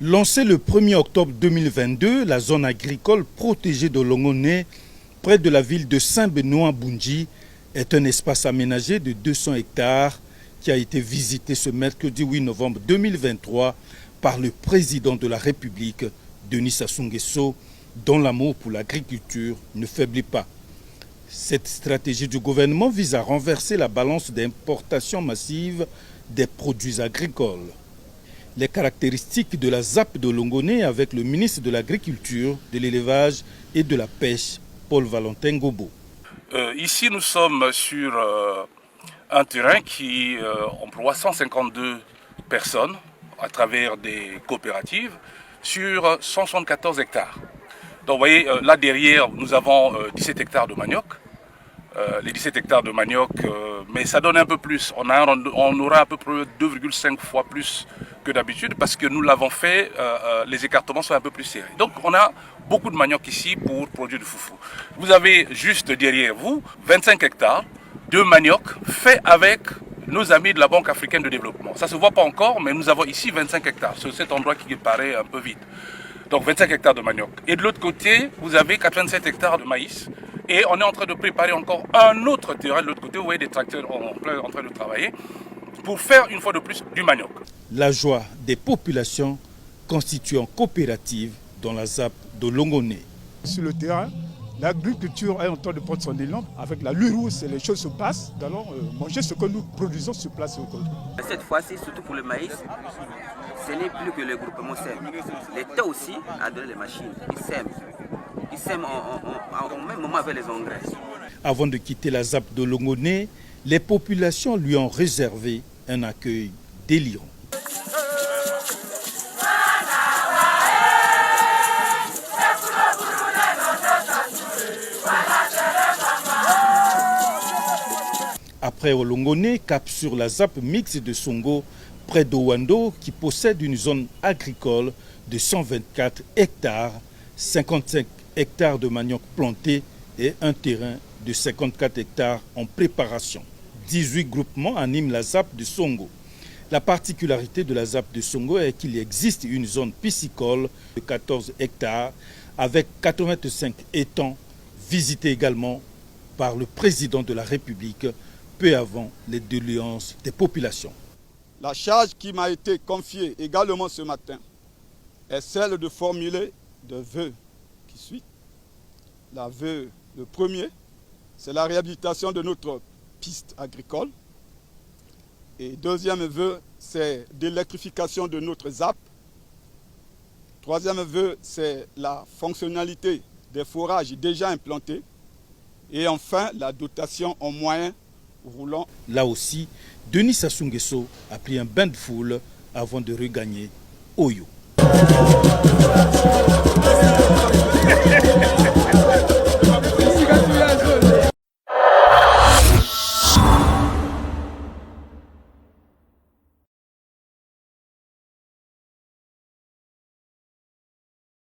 Lancée le 1er octobre 2022, la zone agricole protégée de Longone, près de la ville de Saint-Benoît-Boundji, est un espace aménagé de 200 hectares qui a été visité ce mercredi 8 novembre 2023 par le président de la République, Denis Sassou Nguesso, dont l'amour pour l'agriculture ne faiblit pas. Cette stratégie du gouvernement vise à renverser la balance d'importation massive des produits agricoles. Les caractéristiques de la ZAP de Longone avec le ministre de l'Agriculture, de l'Élevage et de la Pêche, Paul-Valentin Gobo. Ici, nous sommes sur un terrain qui emploie 152 personnes à travers des coopératives sur 174 hectares. Donc vous voyez, là derrière, nous avons 17 hectares de manioc. Les 17 hectares de manioc, mais ça donne un peu plus. On aura à peu près 2,5 fois plus que d'habitude parce que nous l'avons fait, les écartements sont un peu plus serrés. Donc on a beaucoup de manioc ici pour produire du foufou. Vous avez juste derrière vous 25 hectares de manioc fait avec nos amis de la Banque africaine de développement. Ça ne se voit pas encore, mais nous avons ici 25 hectares. C'est cet endroit qui paraît un peu vide. Donc 25 hectares de manioc. Et de l'autre côté, vous avez 87 hectares de maïs. Et on est en train de préparer encore un autre terrain de l'autre côté. Vous voyez des tracteurs en train de travailler pour faire une fois de plus du manioc. La joie des populations constituant coopérative dans la ZAP de Longone. Sur le terrain, l'agriculture est en train de prendre son élan. Avec la lue rouge, les choses se passent. Nous allons manger ce que nous produisons sur place. Cette fois-ci, surtout pour le maïs, ce n'est plus que le groupement sème. L'État aussi a donné les machines. Ils sèment. Ils sèment en même moment avec les engrais. Avant de quitter la ZAP de Longone, les populations lui ont réservé un accueil délirant. Après Longone, cap sur la ZAP mixte de Songo, près d'Owando, qui possède une zone agricole de 124 hectares, 55 hectares de manioc planté et un terrain de 54 hectares en préparation. 18 groupements animent la ZAP de Songo. La particularité de la ZAP de Songo est qu'il existe une zone piscicole de 14 hectares avec 85 étangs, visités également par le président de la République peu avant les doléances des populations. La charge qui m'a été confiée également ce matin est celle de formuler des vœux qui suivent. Le premier, c'est la réhabilitation de notre piste agricole. Et deuxième vœu, c'est l'électrification de notre ZAP. Troisième vœu, c'est la fonctionnalité des forages déjà implantés. Et enfin, la dotation en moyens roulants. Là aussi, Denis Sassou Nguesso a pris un bain de foule avant de regagner Oyo.